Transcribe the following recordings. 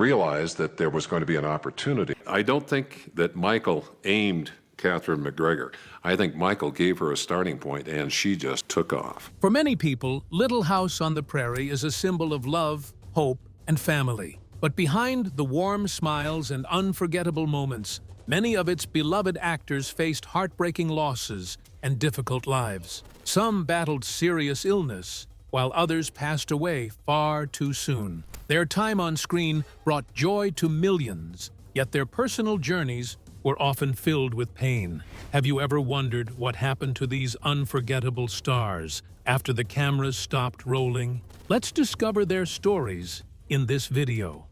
realized that there was going to be an opportunity. I don't think that Michael aimed Catherine McGregor. I think Michael gave her a starting point, and she just took off. For many people, Little House on the Prairie is a symbol of love, hope, and family. But behind the warm smiles and unforgettable moments, many of its beloved actors faced heartbreaking losses and difficult lives. Some battled serious illness, while others passed away far too soon. Their time on screen brought joy to millions, yet their personal journeys were often filled with pain. Have you ever wondered what happened to these unforgettable stars after the cameras stopped rolling? Let's discover their stories in this video.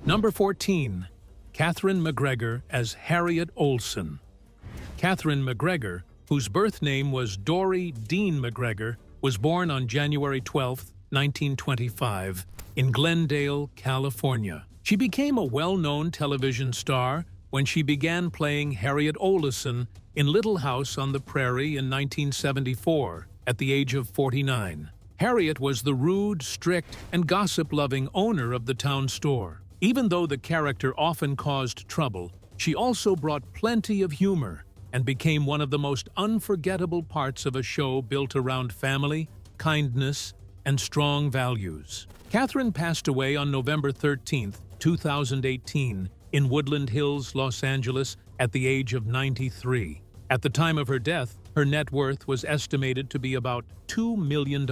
Number 14. Catherine McGregor as Harriet Olsen. Catherine McGregor, whose birth name was Dory Dean McGregor, was born on January 12, 1925, in Glendale, California. She became a well-known television star when she began playing Harriet Olsen in Little House on the Prairie in 1974, at the age of 49. Harriet was the rude, strict, and gossip-loving owner of the town store. Even though the character often caused trouble, she also brought plenty of humor and became one of the most unforgettable parts of a show built around family, kindness, and strong values. Catherine passed away on November 13, 2018, in Woodland Hills, Los Angeles, at the age of 93. At the time of her death, her net worth was estimated to be about $2 million.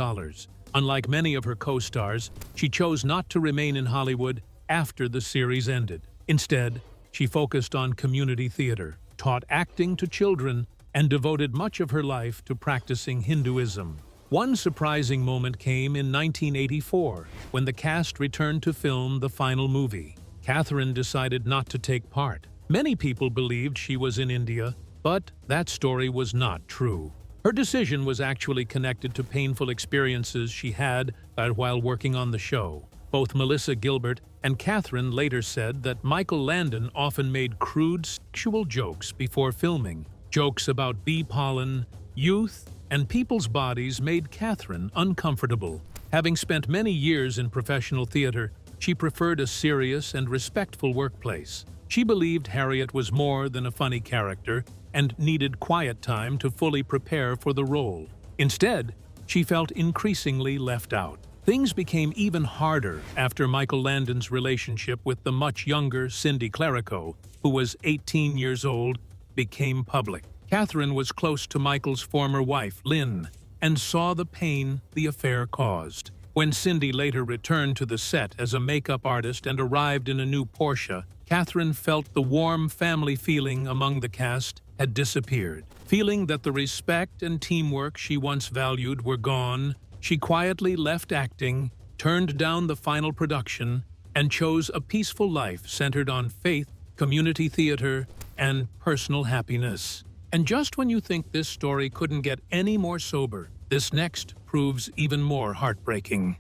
Unlike many of her co-stars, she chose not to remain in Hollywood after the series ended. Instead, she focused on community theater, taught acting to children, and devoted much of her life to practicing Hinduism. One surprising moment came in 1984, when the cast returned to film the final movie. Catherine decided not to take part. Many people believed she was in India, but that story was not true. Her decision was actually connected to painful experiences she had while working on the show. Both Melissa Gilbert and Catherine later said that Michael Landon often made crude sexual jokes before filming. Jokes about bee pollen, youth, and people's bodies made Catherine uncomfortable. Having spent many years in professional theater, she preferred a serious and respectful workplace. She believed Harriet was more than a funny character and needed quiet time to fully prepare for the role. Instead, she felt increasingly left out. Things became even harder after Michael Landon's relationship with the much younger Cindy Clerico, who was 18 years old, became public. Catherine was close to Michael's former wife, Lynn, and saw the pain the affair caused. When Cindy later returned to the set as a makeup artist and arrived in a new Porsche, Catherine felt the warm family feeling among the cast had disappeared. Feeling that the respect and teamwork she once valued were gone, she quietly left acting, turned down the final production, and chose a peaceful life centered on faith, community theater, and personal happiness. And just when you think this story couldn't get any more sober, this next proves even more heartbreaking.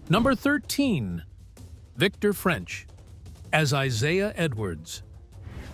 Number 13. Victor French as Isaiah Edwards.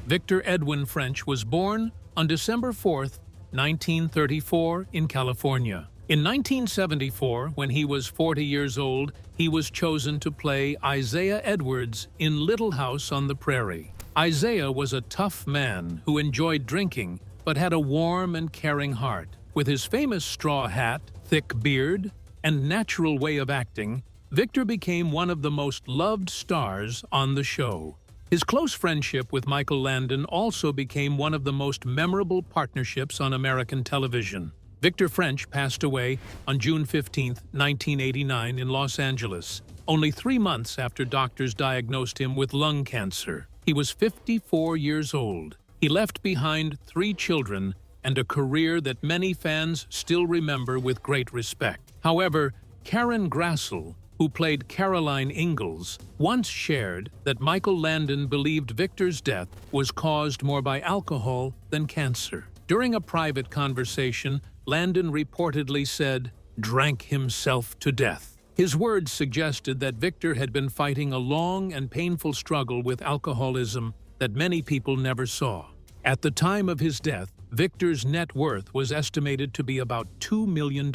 Victor Edwin French was born on December 4, 1934, in California. In 1974, when he was 40 years old, he was chosen to play Isaiah Edwards in Little House on the Prairie. Isaiah was a tough man who enjoyed drinking but had a warm and caring heart. With his famous straw hat, thick beard, and natural way of acting, Victor became one of the most loved stars on the show. His close friendship with Michael Landon also became one of the most memorable partnerships on American television. Victor French passed away on June 15, 1989, in Los Angeles, only 3 months after doctors diagnosed him with lung cancer. He was 54 years old. He left behind 3 children and a career that many fans still remember with great respect. However, Karen Grassel, who played Caroline Ingalls, once shared that Michael Landon believed Victor's death was caused more by alcohol than cancer. During a private conversation, Landon reportedly said, "drank himself to death." His words suggested that Victor had been fighting a long and painful struggle with alcoholism that many people never saw. At the time of his death, Victor's net worth was estimated to be about $2 million.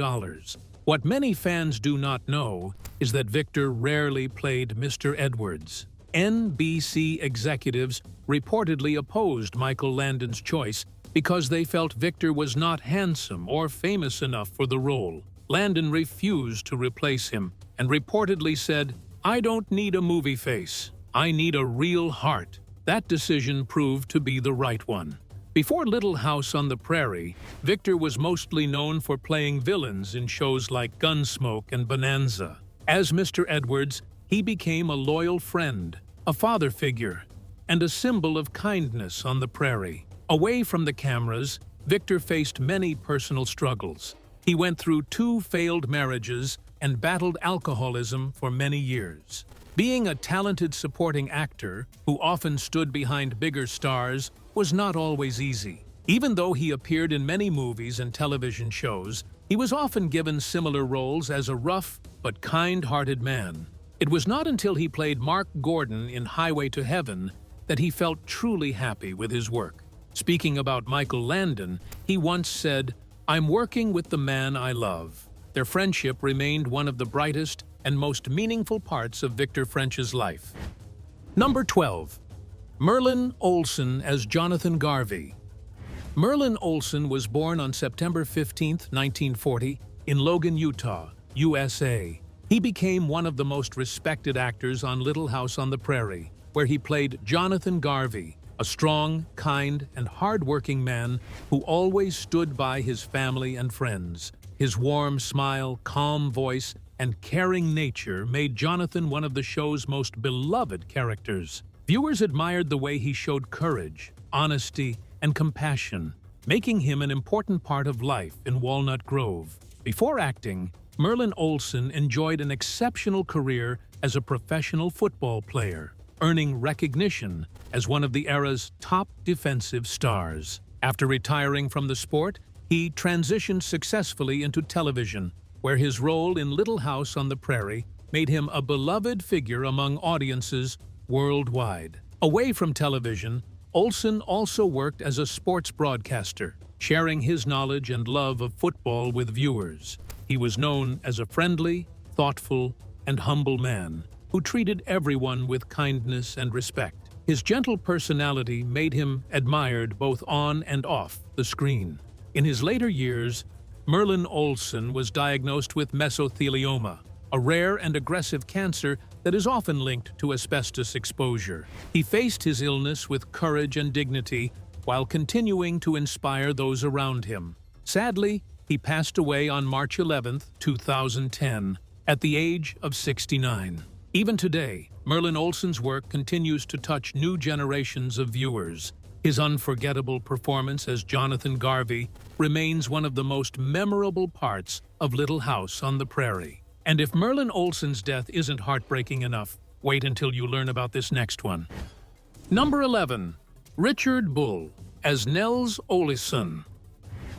What many fans do not know is that Victor rarely played Mr. Edwards. NBC executives reportedly opposed Michael Landon's choice because they felt Victor was not handsome or famous enough for the role. Landon refused to replace him and reportedly said, "I don't need a movie face. I need a real heart." That decision proved to be the right one. Before Little House on the Prairie, Victor was mostly known for playing villains in shows like Gunsmoke and Bonanza. As Mr. Edwards, he became a loyal friend, a father figure, and a symbol of kindness on the prairie. Away from the cameras, Victor faced many personal struggles. He went through 2 failed marriages and battled alcoholism for many years. Being a talented supporting actor who often stood behind bigger stars was not always easy. Even though he appeared in many movies and television shows, he was often given similar roles as a rough but kind-hearted man. It was not until he played Mark Gordon in Highway to Heaven that he felt truly happy with his work. Speaking about Michael Landon, he once said, "I'm working with the man I love." Their friendship remained one of the brightest and most meaningful parts of Victor French's life. Number 12. Merlin Olsen as Jonathan Garvey. Merlin Olsen was born on September 15, 1940, in Logan, Utah, USA. He became one of the most respected actors on Little House on the Prairie, where he played Jonathan Garvey, a strong, kind, and hard-working man who always stood by his family and friends. His warm smile, calm voice, and caring nature made Jonathan one of the show's most beloved characters. Viewers admired the way he showed courage, honesty, and compassion, making him an important part of life in Walnut Grove. Before acting, Merlin Olsen enjoyed an exceptional career as a professional football player, earning recognition as one of the era's top defensive stars. After retiring from the sport, he transitioned successfully into television, where his role in Little House on the Prairie made him a beloved figure among audiences worldwide. Away from television, Olsen also worked as a sports broadcaster, sharing his knowledge and love of football with viewers. He was known as a friendly, thoughtful, and humble man who treated everyone with kindness and respect. His gentle personality made him admired both on and off the screen. In his later years, Merlin Olsen was diagnosed with mesothelioma, a rare and aggressive cancer that is often linked to asbestos exposure. He faced his illness with courage and dignity while continuing to inspire those around him. Sadly, he passed away on March 11, 2010, at the age of 69. Even today, Merlin Olsen's work continues to touch new generations of viewers. His unforgettable performance as Jonathan Garvey remains one of the most memorable parts of Little House on the Prairie. And if Merlin Olsen's death isn't heartbreaking enough, wait until you learn about this next one. Number 11. Richard Bull as Nels Oleson.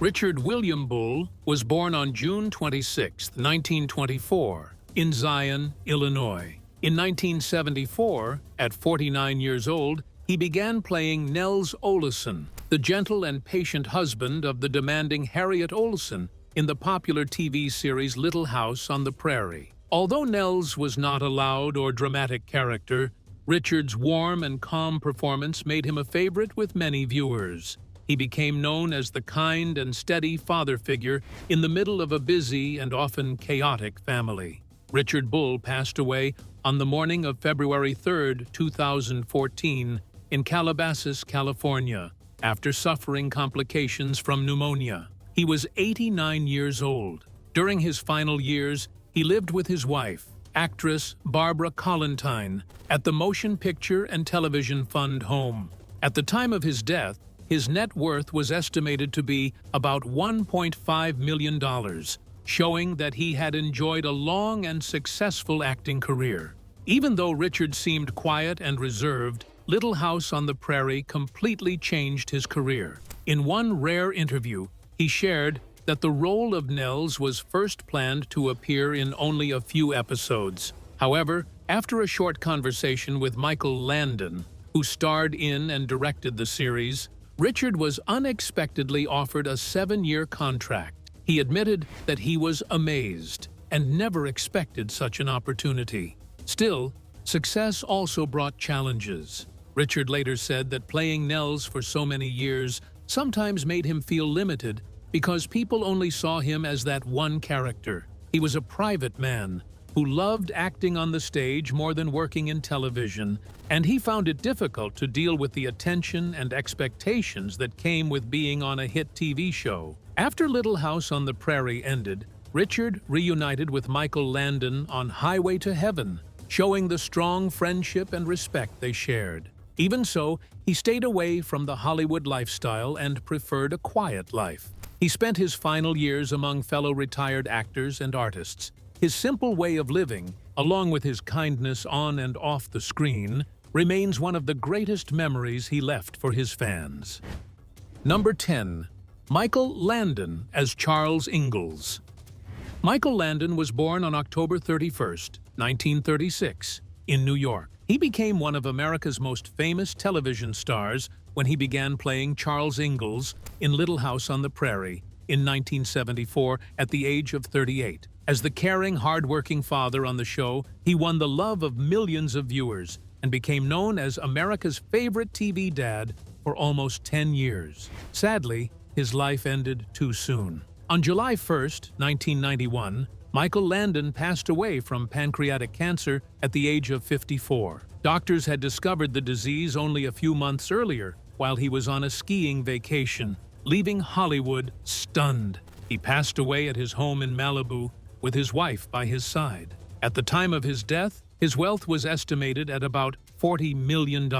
Richard William Bull was born on June 26, 1924, in Zion, Illinois. In 1974, at 49 years old, he began playing Nels Oleson, the gentle and patient husband of the demanding Harriet Oleson in the popular TV series Little House on the Prairie. Although Nels was not a loud or dramatic character, Richard's warm and calm performance made him a favorite with many viewers. He became known as the kind and steady father figure in the middle of a busy and often chaotic family. Richard Bull passed away on the morning of February 3, 2014, in Calabasas, California, after suffering complications from pneumonia. He was 89 years old. During his final years, he lived with his wife, actress Barbara Collentine, at the Motion Picture and Television Fund home. At the time of his death, his net worth was estimated to be about $1.5 million, showing that he had enjoyed a long and successful acting career. Even though Richard seemed quiet and reserved, Little House on the Prairie completely changed his career. In one rare interview, he shared that the role of Nels was first planned to appear in only a few episodes. However, after a short conversation with Michael Landon, who starred in and directed the series, Richard was unexpectedly offered a 7-year contract. He admitted that he was amazed and never expected such an opportunity. Still, Success also brought challenges. Richard later said that playing Nels for so many years sometimes made him feel limited because people only saw him as that one character. He was a private man who loved acting on the stage more than working in television, and he found it difficult to deal with the attention and expectations that came with being on a hit TV show. After Little House on the Prairie ended, Richard reunited with Michael Landon on Highway to Heaven, showing the strong friendship and respect they shared. Even so, he stayed away from the Hollywood lifestyle and preferred a quiet life. He spent his final years among fellow retired actors and artists. His simple way of living, along with his kindness on and off the screen, remains one of the greatest memories he left for his fans. Number 10. Michael Landon as Charles Ingalls. Michael Landon was born on October 31st, 1936, in New York. He became one of America's most famous television stars when he began playing Charles Ingalls in Little House on the Prairie in 1974 at the age of 38. As the caring, hard-working father on the show, he won the love of millions of viewers and became known as America's favorite TV dad for almost 10 years. Sadly, his life ended too soon. On July 1st, 1991, Michael Landon passed away from pancreatic cancer at the age of 54. Doctors had discovered the disease only a few months earlier while he was on a skiing vacation, leaving Hollywood stunned. He passed away at his home in Malibu with his wife by his side. At the time of his death, his wealth was estimated at about $40 million.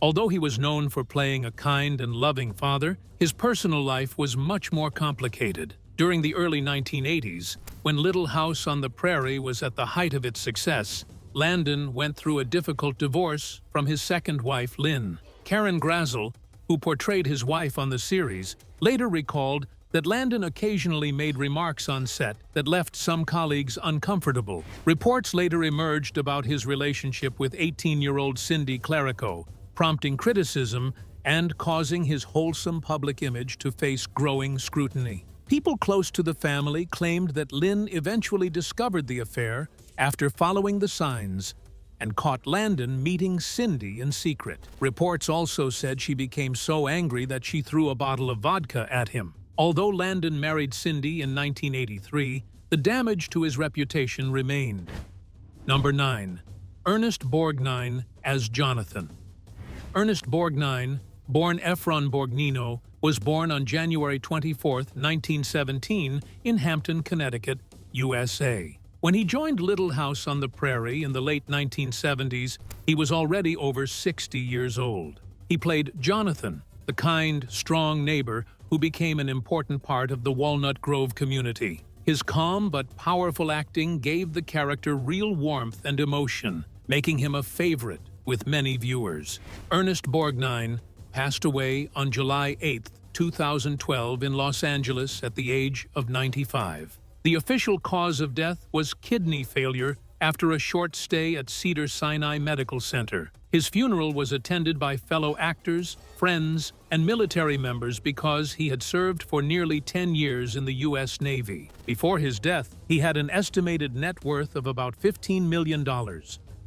Although he was known for playing a kind and loving father, his personal life was much more complicated. During the early 1980s, when Little House on the Prairie was at the height of its success, Landon went through a difficult divorce from his second wife, Lynn. Karen Grazel, who portrayed his wife on the series, later recalled that Landon occasionally made remarks on set that left some colleagues uncomfortable. Reports later emerged about his relationship with 18-year-old Cindy Clerico, prompting criticism and causing his wholesome public image to face growing scrutiny. People close to the family claimed that Lynn eventually discovered the affair after following the signs and caught Landon meeting Cindy in secret. Reports also said she became so angry that she threw a bottle of vodka at him. Although Landon married Cindy in 1983, the damage to his reputation remained. Number 9. Ernest Borgnine as Jonathan. Ernest Borgnine, born Efron Borgnino, was born on January 24, 1917, in Hampton, Connecticut, USA. When he joined Little House on the Prairie in the late 1970s, he was already over 60 years old. He played Jonathan, the kind, strong neighbor who became an important part of the Walnut Grove community. His calm but powerful acting gave the character real warmth and emotion, making him a favorite with many viewers. Ernest Borgnine passed away on July 8, 2012 in Los Angeles at the age of 95. The official cause of death was kidney failure after a short stay at Cedars-Sinai Medical Center. His funeral was attended by fellow actors, friends, and military members because he had served for nearly 10 years in the U.S. Navy. Before his death, he had an estimated net worth of about $15 million,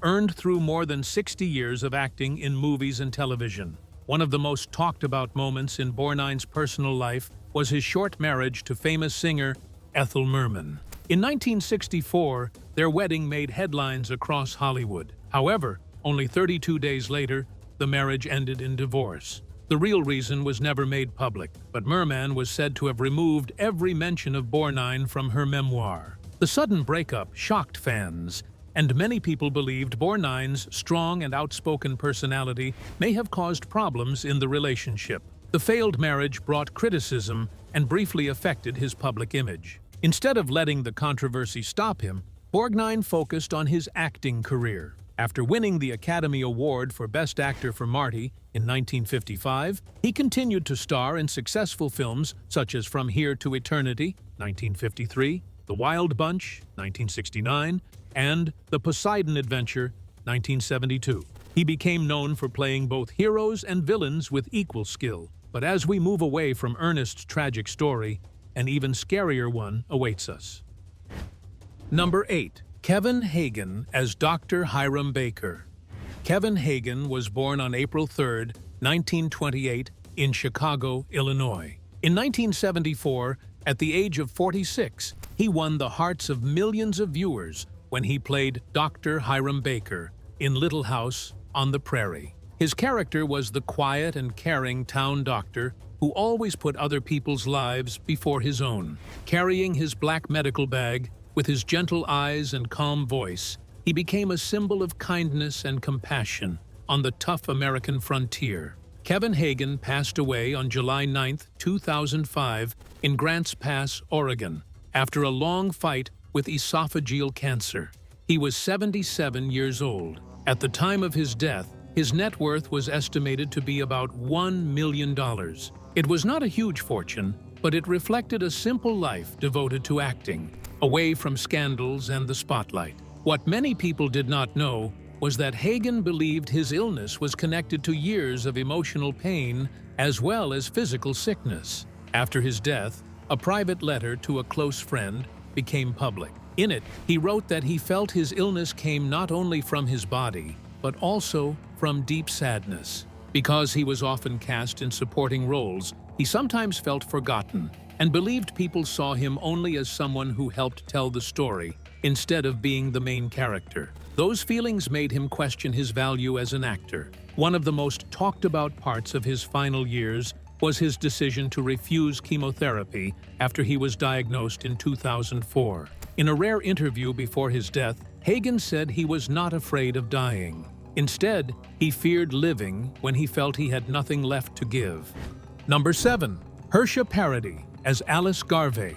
earned through more than 60 years of acting in movies and television. One of the most talked about moments in Borgnine's personal life was his short marriage to famous singer Ethel Merman. In 1964, their wedding made headlines across Hollywood. However, only 32 days later, the marriage ended in divorce. The real reason was never made public, but Merman was said to have removed every mention of Borgnine from her memoir. The sudden breakup shocked fans, and many people believed Borgnine's strong and outspoken personality may have caused problems in the relationship. The failed marriage brought criticism and briefly affected his public image. Instead of letting the controversy stop him, Borgnine focused on his acting career. After winning the Academy Award for Best Actor for Marty in 1955, he continued to star in successful films such as From Here to Eternity, 1953, The Wild Bunch, 1969, and The Poseidon Adventure, 1972. He became known for playing both heroes and villains with equal skill. But as we move away from Ernest's tragic story, an even scarier one awaits us. Number 8. Kevin Hagen as Dr. Hiram Baker. Kevin Hagen was born on April 3, 1928, in Chicago, Illinois. In 1974, at the age of 46, he won the hearts of millions of viewers when he played Dr. Hiram Baker in Little House on the Prairie. His character was the quiet and caring town doctor who always put other people's lives before his own. Carrying his black medical bag, with his gentle eyes and calm voice, he became a symbol of kindness and compassion on the tough American frontier. Kevin Hagen passed away on July 9, 2005, in Grants Pass, Oregon, after a long fight with esophageal cancer. He was 77 years old. At the time of his death, his net worth was estimated to be about $1 million. It was not a huge fortune, but it reflected a simple life devoted to acting, away from scandals and the spotlight. What many people did not know was that Hagen believed his illness was connected to years of emotional pain as well as physical sickness. After his death, a private letter to a close friend became public. In it, he wrote that he felt his illness came not only from his body, but also from deep sadness. Because he was often cast in supporting roles, he sometimes felt forgotten and believed people saw him only as someone who helped tell the story instead of being the main character. Those feelings made him question his value as an actor. One of the most talked about parts of his final years was his decision to refuse chemotherapy after he was diagnosed in 2004. In a rare interview before his death, Hagen said he was not afraid of dying. Instead, he feared living when he felt he had nothing left to give. Number 7. Hersha Parody as Alice Garvey.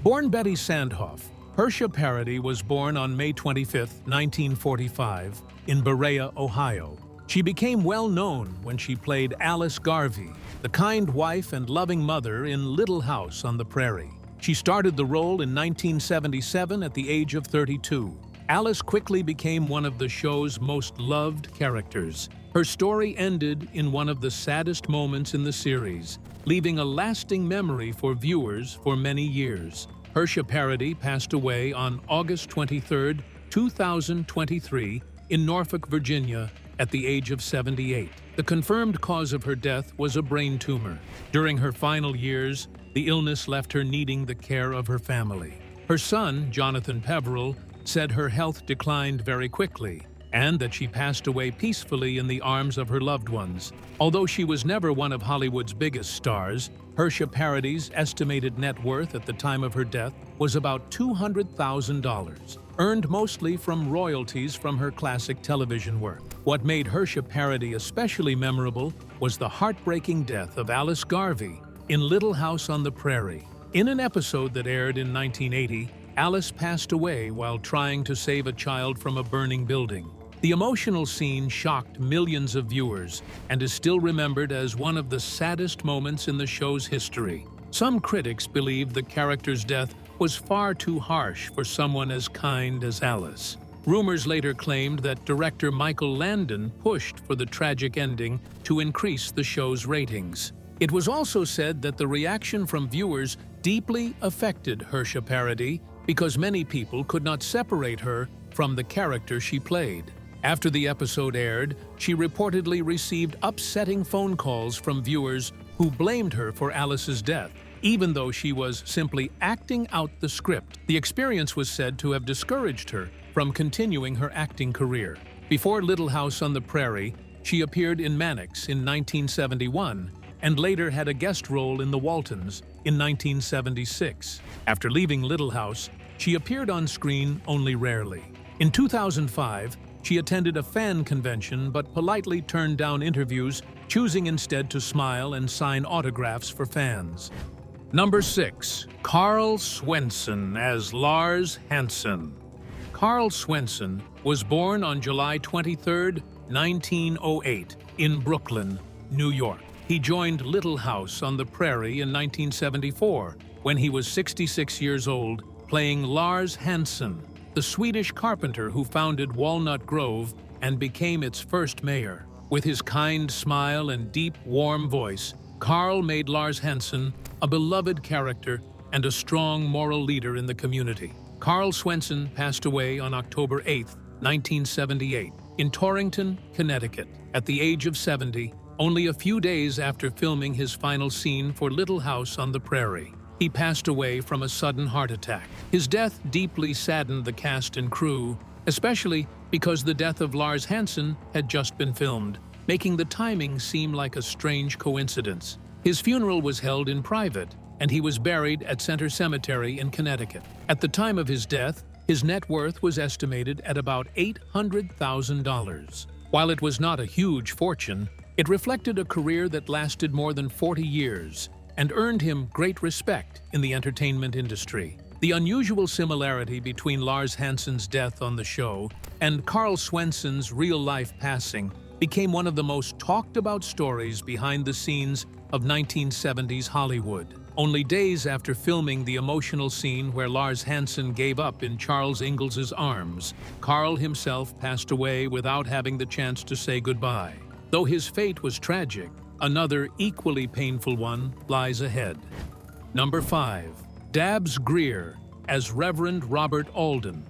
Born Betty Sandhoff, Hersha Parody was born on May 25, 1945, in Berea, Ohio. She became well known when she played Alice Garvey, the kind wife and loving mother in Little House on the Prairie. She started the role in 1977 at the age of 32. Alice quickly became one of the show's most loved characters. Her story ended in one of the saddest moments in the series, leaving a lasting memory for viewers for many years. Hersha Parody passed away on August 23, 2023, in Norfolk, Virginia, at the age of 78. The confirmed cause of her death was a brain tumor. During her final years, the illness left her needing the care of her family. Her son, Jonathan Peveril, said her health declined very quickly and that she passed away peacefully in the arms of her loved ones. Although she was never one of Hollywood's biggest stars, Hersha Parody's estimated net worth at the time of her death was about $200,000, earned mostly from royalties from her classic television work. What made Hersha Parody especially memorable was the heartbreaking death of Alice Garvey in Little House on the Prairie. In an episode that aired in 1980, Alice passed away while trying to save a child from a burning building. The emotional scene shocked millions of viewers and is still remembered as one of the saddest moments in the show's history. Some critics believe the character's death was far too harsh for someone as kind as Alice. Rumors later claimed that director Michael Landon pushed for the tragic ending to increase the show's ratings. It was also said that the reaction from viewers deeply affected Hersha Parody because many people could not separate her from the character she played. After the episode aired, she reportedly received upsetting phone calls from viewers who blamed her for Alice's death, even though she was simply acting out the script. The experience was said to have discouraged her from continuing her acting career. Before Little House on the Prairie, she appeared in Mannix in 1971 and later had a guest role in The Waltons in 1976. After leaving Little House, she appeared on screen only rarely. In 2005, she attended a fan convention but politely turned down interviews, choosing instead to smile and sign autographs for fans. Number 6. Carl Swenson as Lars Hansen. Carl Swenson was born on July 23, 1908, in Brooklyn, New York. He joined Little House on the Prairie in 1974 when he was 66 years old, playing Lars Hansen, the Swedish carpenter who founded Walnut Grove and became its first mayor. With his kind smile and deep, warm voice, Carl made Lars Hansen a beloved character and a strong moral leader in the community. Carl Swenson passed away on October 8, 1978, in Torrington, Connecticut, at the age of 70, only a few days after filming his final scene for Little House on the Prairie. He passed away from a sudden heart attack. His death deeply saddened the cast and crew, especially because the death of Lars Hansen had just been filmed, making the timing seem like a strange coincidence. His funeral was held in private, and he was buried at Center Cemetery in Connecticut. At the time of his death, his net worth was estimated at about $800,000. While it was not a huge fortune, it reflected a career that lasted more than 40 years and earned him great respect in the entertainment industry. The unusual similarity between Lars Hansen's death on the show and Carl Swenson's real-life passing became one of the most talked-about stories behind the scenes of 1970s Hollywood. Only days after filming the emotional scene where Lars Hansen gave up in Charles Ingalls' arms, Carl himself passed away without having the chance to say goodbye. Though his fate was tragic, another equally painful one lies ahead. Number 5. Dabbs Greer as Reverend Robert Alden.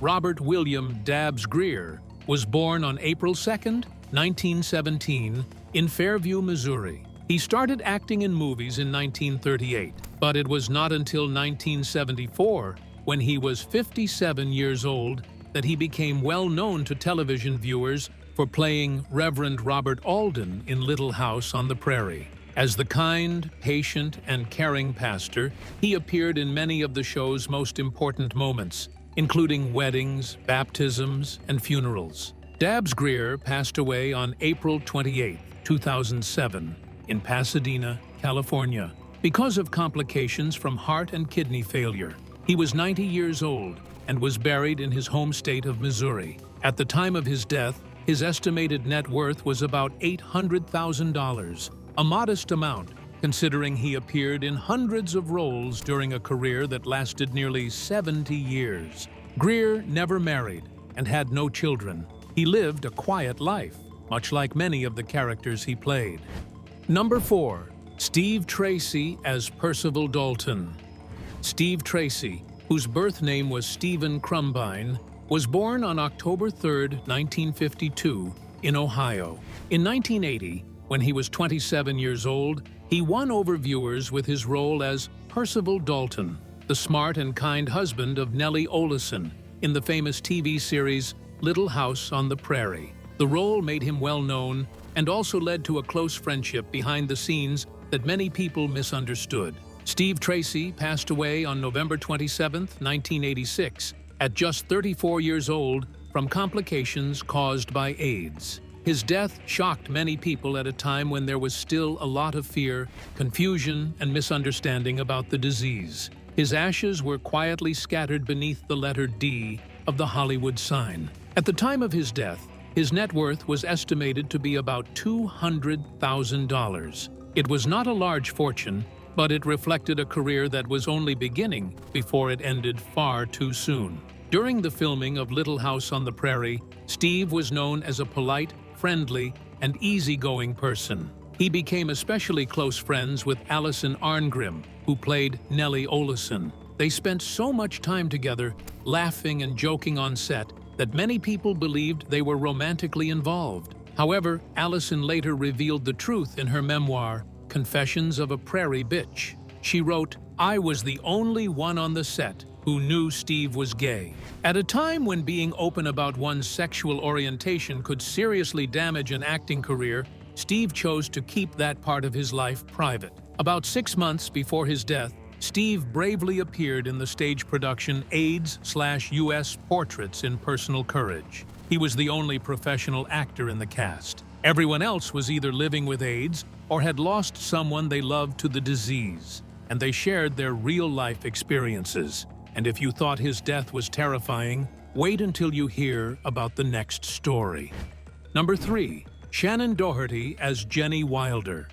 Robert William Dabbs Greer was born on April 2, 1917, in Fairview, Missouri. He started acting in movies in 1938, but it was not until 1974, when he was 57 years old, that he became well known to television viewers for playing Reverend Robert Alden in Little House on the Prairie. As the kind, patient, and caring pastor, he appeared in many of the show's most important moments, including weddings, baptisms, and funerals. Dabbs Greer passed away on April 28, 2007, in Pasadena, California, because of complications from heart and kidney failure. He was 90 years old and was buried in his home state of Missouri. At the time of his death, his estimated net worth was about $800,000, a modest amount considering he appeared in hundreds of roles during a career that lasted nearly 70 years. Greer never married and had no children. He lived a quiet life, much like many of the characters he played. Number 4. Steve Tracy as Percival Dalton. Steve Tracy, whose birth name was Stephen Crumbine, was born on October 3, 1952, in Ohio. In 1980, when he was 27 years old, he won over viewers with his role as Percival Dalton, the smart and kind husband of Nellie Oleson, in the famous TV series Little House on the Prairie. The role made him well known and also led to a close friendship behind the scenes that many people misunderstood. Steve Tracy passed away on November 27, 1986, at just 34 years old from complications caused by AIDS. His death shocked many people at a time when there was still a lot of fear, confusion, and misunderstanding about the disease. His ashes were quietly scattered beneath the letter D of the Hollywood sign. At the time of his death, his net worth was estimated to be about $200,000. It was not a large fortune, but it reflected a career that was only beginning before it ended far too soon. During the filming of Little House on the Prairie, Steve was known as a polite, friendly, and easygoing person. He became especially close friends with Allison Arngrim, who played Nellie Oleson. They spent so much time together, laughing and joking on set, that many people believed they were romantically involved. However, Allison later revealed the truth in her memoir, Confessions of a Prairie Bitch. She wrote, "I was the only one on the set who knew Steve was gay." At a time when being open about one's sexual orientation could seriously damage an acting career, Steve chose to keep that part of his life private. About 6 months before his death, Steve bravely appeared in the stage production AIDS/US Portraits in Personal Courage. He was the only professional actor in the cast. Everyone else was either living with AIDS or had lost someone they loved to the disease, and they shared their real-life experiences. And if you thought his death was terrifying, wait until you hear about the next story. Number 3. Shannon Doherty as Jenny Wilder.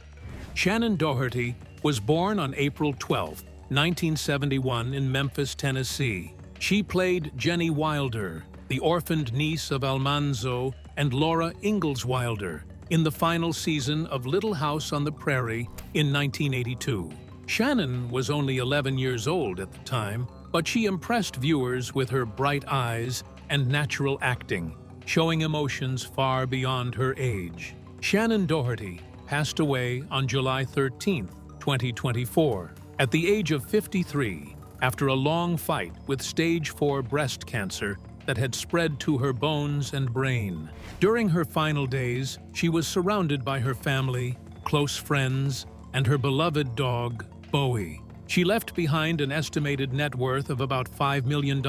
Shannon Doherty was born on April 12, 1971 in Memphis, Tennessee. She played Jenny Wilder, the orphaned niece of Almanzo and Laura Ingalls Wilder, in the final season of Little House on the Prairie in 1982. Shannon was only 11 years old at the time, but she impressed viewers with her bright eyes and natural acting, showing emotions far beyond her age. Shannon Doherty passed away on July 13, 2024, at the age of 53, after a long fight with stage 4 breast cancer that had spread to her bones and brain. During her final days, she was surrounded by her family, close friends, and her beloved dog, Bowie. She left behind an estimated net worth of about $5 million,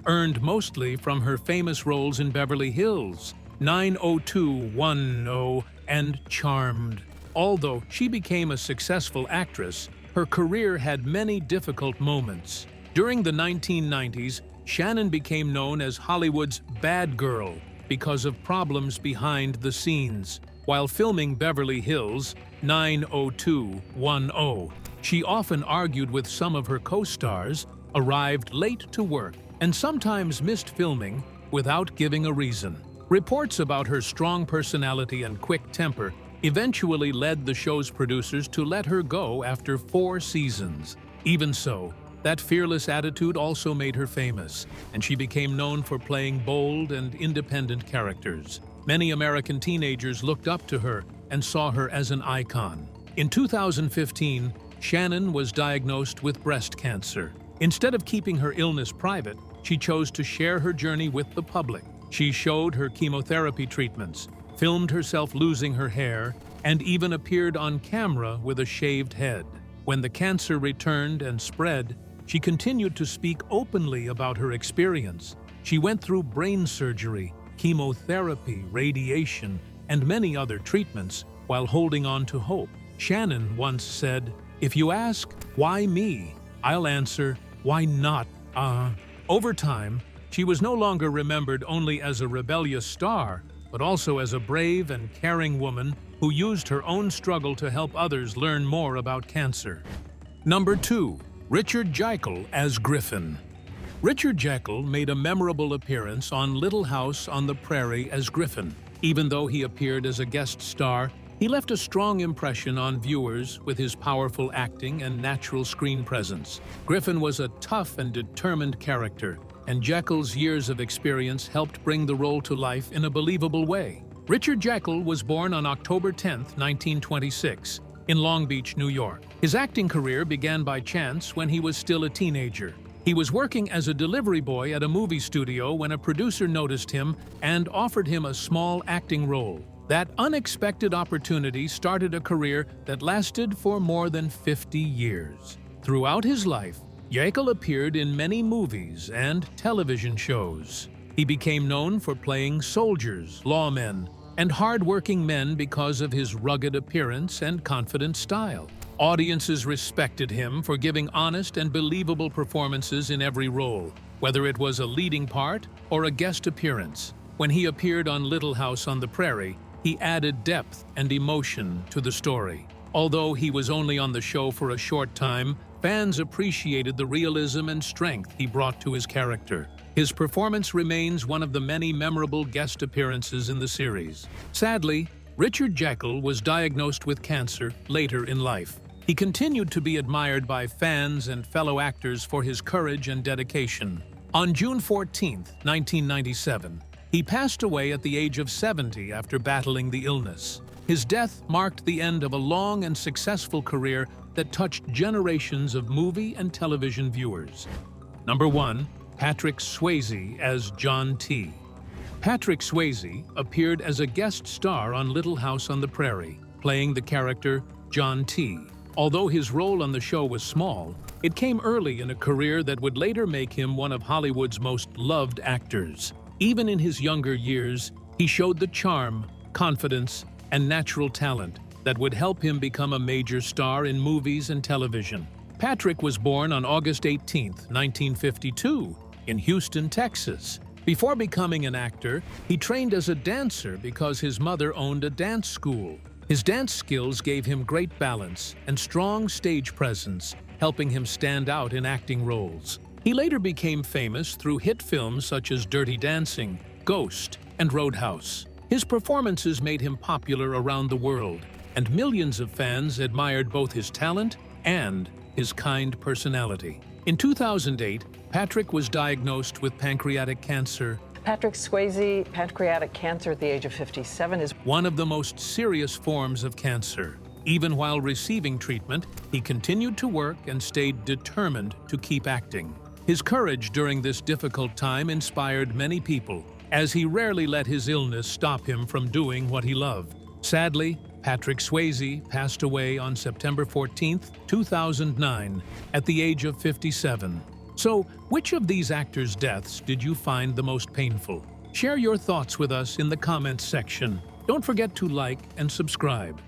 earned mostly from her famous roles in Beverly Hills, 90210, and Charmed. Although she became a successful actress, her career had many difficult moments. During the 1990s, Shannon became known as Hollywood's bad girl because of problems behind the scenes. While filming Beverly Hills 90210, she often argued with some of her co-stars, arrived late to work, and sometimes missed filming without giving a reason. Reports about her strong personality and quick temper eventually led the show's producers to let her go after 4 seasons. Even so, that fearless attitude also made her famous, and she became known for playing bold and independent characters. Many American teenagers looked up to her and saw her as an icon. In 2015, Shannon was diagnosed with breast cancer. Instead of keeping her illness private, she chose to share her journey with the public. She showed her chemotherapy treatments, filmed herself losing her hair, and even appeared on camera with a shaved head. When the cancer returned and spread, she continued to speak openly about her experience. She went through brain surgery, chemotherapy, radiation, and many other treatments while holding on to hope. Shannon once said, "If you ask, why me? I'll answer, why not? Over time, she was no longer remembered only as a rebellious star, but also as a brave and caring woman who used her own struggle to help others learn more about cancer. Number 2. Richard Jekyll as Griffin. Richard Jekyll made a memorable appearance on Little House on the Prairie as Griffin. Even though he appeared as a guest star, he left a strong impression on viewers with his powerful acting and natural screen presence. Griffin was a tough and determined character, and Jekyll's years of experience helped bring the role to life in a believable way. Richard Jekyll was born on October 10, 1926, in Long Beach, New York. His acting career began by chance when he was still a teenager. He was working as a delivery boy at a movie studio when a producer noticed him and offered him a small acting role. That unexpected opportunity started a career that lasted for more than 50 years. Throughout his life, Jekyll appeared in many movies and television shows. He became known for playing soldiers, lawmen, and hard-working men because of his rugged appearance and confident style. Audiences respected him for giving honest and believable performances in every role, whether it was a leading part or a guest appearance. When he appeared on Little House on the Prairie, he added depth and emotion to the story. Although he was only on the show for a short time, fans appreciated the realism and strength he brought to his character. His performance remains one of the many memorable guest appearances in the series. Sadly, Richard Jekyll was diagnosed with cancer later in life. He continued to be admired by fans and fellow actors for his courage and dedication. On June 14, 1997, he passed away at the age of 70 after battling the illness. His death marked the end of a long and successful career that touched generations of movie and television viewers. Number 1. Patrick Swayze as John T. Patrick Swayze appeared as a guest star on Little House on the Prairie, playing the character John T. Although his role on the show was small, it came early in a career that would later make him one of Hollywood's most loved actors. Even in his younger years, he showed the charm, confidence, and natural talent that would help him become a major star in movies and television. Patrick was born on August 18, 1952, in Houston, Texas. Before becoming an actor, he trained as a dancer because his mother owned a dance school. His dance skills gave him great balance and strong stage presence, helping him stand out in acting roles. He later became famous through hit films such as Dirty Dancing, Ghost, and Roadhouse. His performances made him popular around the world, and millions of fans admired both his talent and his kind personality. In 2008, Patrick was diagnosed with pancreatic cancer, Patrick Swayze, pancreatic cancer at the age of 57 is one of the most serious forms of cancer. Even while receiving treatment, he continued to work and stayed determined to keep acting. His courage during this difficult time inspired many people, as he rarely let his illness stop him from doing what he loved. Sadly, Patrick Swayze passed away on September 14, 2009, at the age of 57. So, which of these actors' deaths did you find the most painful? Share your thoughts with us in the comments section. Don't forget to like and subscribe.